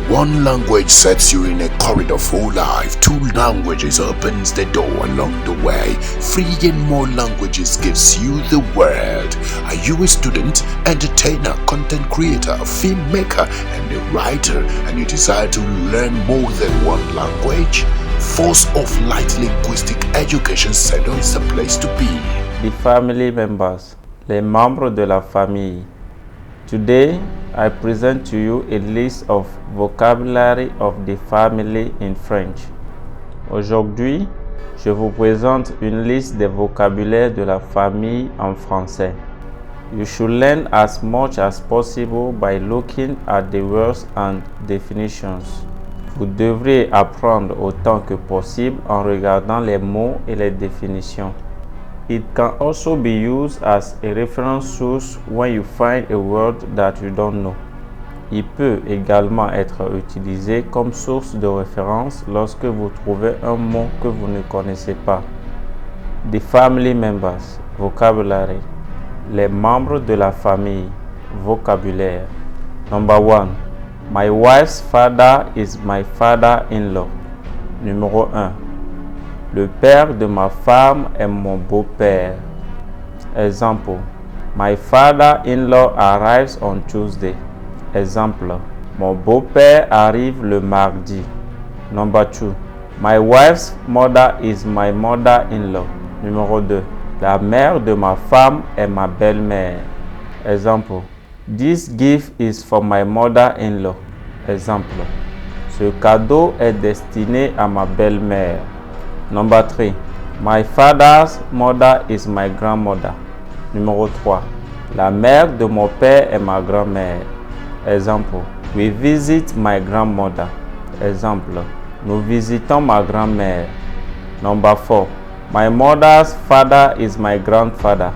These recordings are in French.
One language sets you in a corridor for life. Two languages opens the door along the way. Three and more languages gives you the world. Are you a student, entertainer, content creator, filmmaker, and a writer, and you desire to learn more than one language? Force of Light Linguistic Education Center is the place to be. The family members, les membres de la famille. Today, I present to you a list of vocabulary of the family in French. Aujourd'hui, je vous présente une liste des vocabulaires de la famille en français. You should learn as much as possible by looking at the words and definitions. Vous devrez apprendre autant que possible en regardant les mots et les définitions. It can also be used as a reference source when you find a word that you don't know. Il peut également être utilisé comme source de référence lorsque vous trouvez un mot que vous ne connaissez pas. The family members, vocabulary. Les membres de la famille, vocabulaire. Number 1. My wife's father is my father-in-law. Numéro 1. Le père de ma femme est mon beau-père. Exemple. My father-in-law arrives on Tuesday. Exemple. Mon beau-père arrive le mardi. Number 2. My wife's mother is my mother-in-law. Numéro 2. La mère de ma femme est ma belle-mère. Exemple. This gift is for my mother-in-law. Exemple. Ce cadeau est destiné à ma belle-mère. Number 3. My father's mother is my grandmother. Numéro 3. La mère de mon père est ma grand-mère. Exemple. We visit my grandmother. Exemple. Nous visitons ma grand-mère. Number 4. My mother's father is my grandfather.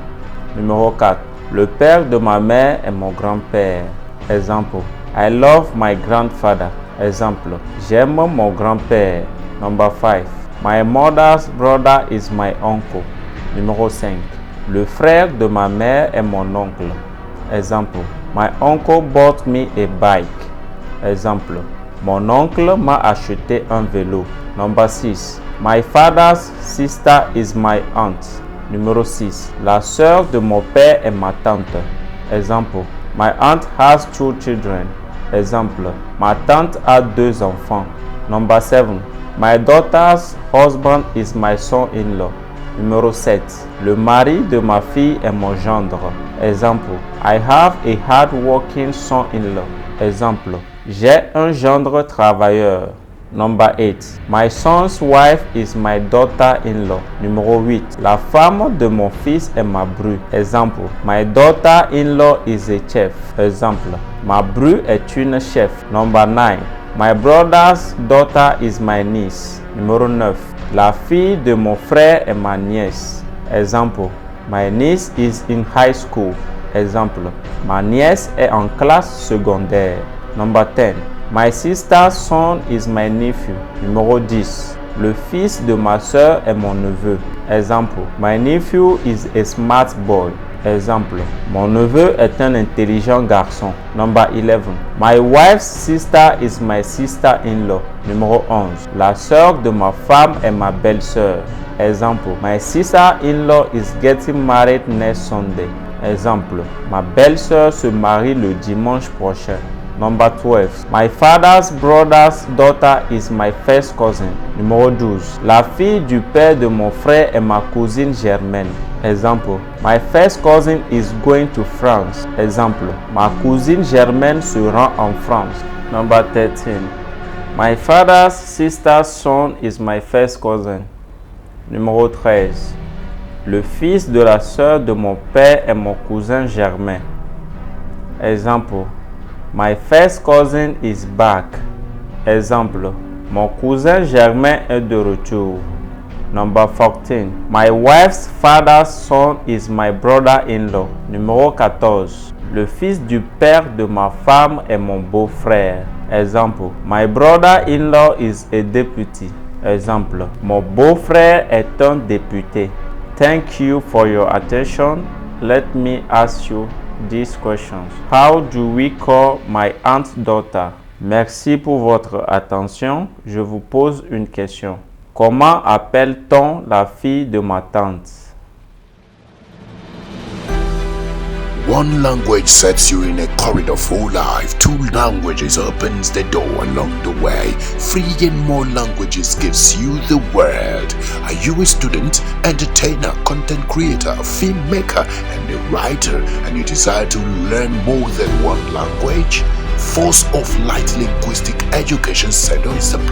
Numéro 4. Le père de ma mère est mon grand-père. Exemple. I love my grandfather. Exemple. J'aime mon grand-père. Number 5. My mother's brother is my uncle. Numéro 5. Le frère de ma mère est mon oncle. Exemple. My uncle bought me a bike. Exemple. Mon oncle m'a acheté un vélo. Number 6. My father's sister is my aunt. Numéro 6. La sœur de mon père est ma tante. Exemple. My aunt has 2 children. Exemple. Ma tante a 2 enfants. Number 7. My daughter's husband is my son-in-law. Numéro 7. Le mari de ma fille est mon gendre. Exemple. I have a hard-working son-in-law. Exemple. J'ai un gendre travailleur. Number 8. My son's wife is my daughter-in-law. Numéro 8. La femme de mon fils est ma bru. Exemple. My daughter-in-law is a chef. Exemple. Ma bru est une chef. Number 9. My brother's daughter is my niece. Numéro 9. La fille de mon frère est ma nièce. Exemple. My niece is in high school. Exemple. Ma nièce est en classe secondaire. Number 10. My sister's son is my nephew. Numéro 10. Le fils de ma sœur est mon neveu. Exemple. My nephew is a smart boy. Exemple. Mon neveu est un intelligent garçon. Number 11. My wife's sister is my sister-in-law. Numéro 11. La sœur de ma femme est ma belle-sœur. Exemple. My sister-in-law is getting married next Sunday. Exemple. Ma belle-sœur se marie le dimanche prochain. Number 12. My father's brother's daughter is my first cousin. Numéro 12. La fille du père de mon frère est ma cousine germaine. Exemple. My first cousin is going to France. Exemple. Ma cousine germaine se rend en France. Number 13. My father's sister's son is my first cousin. Numéro 13. Le fils de la sœur de mon père est mon cousin germain. Exemple. My first cousin is back. Exemple. Mon cousin germain est de retour. Number 14. My wife's father's son is my brother-in-law. Numéro 14. Le fils du père de ma femme est mon beau-frère. Exemple. My brother-in-law is a deputy. Exemple. Mon beau-frère est un député. Thank you for your attention. Let me ask you these questions. How do we call my aunt's daughter? Merci pour votre attention. Je vous pose une question. Comment appelle-t-on la fille de ma tante? One language sets you in a corridor for life. Two languages opens the door along the way. Three and more languages gives you the world. Are you a student, entertainer, content creator, filmmaker, and a writer, and you desire to learn more than one language? Force of Light Linguistic Education Center is a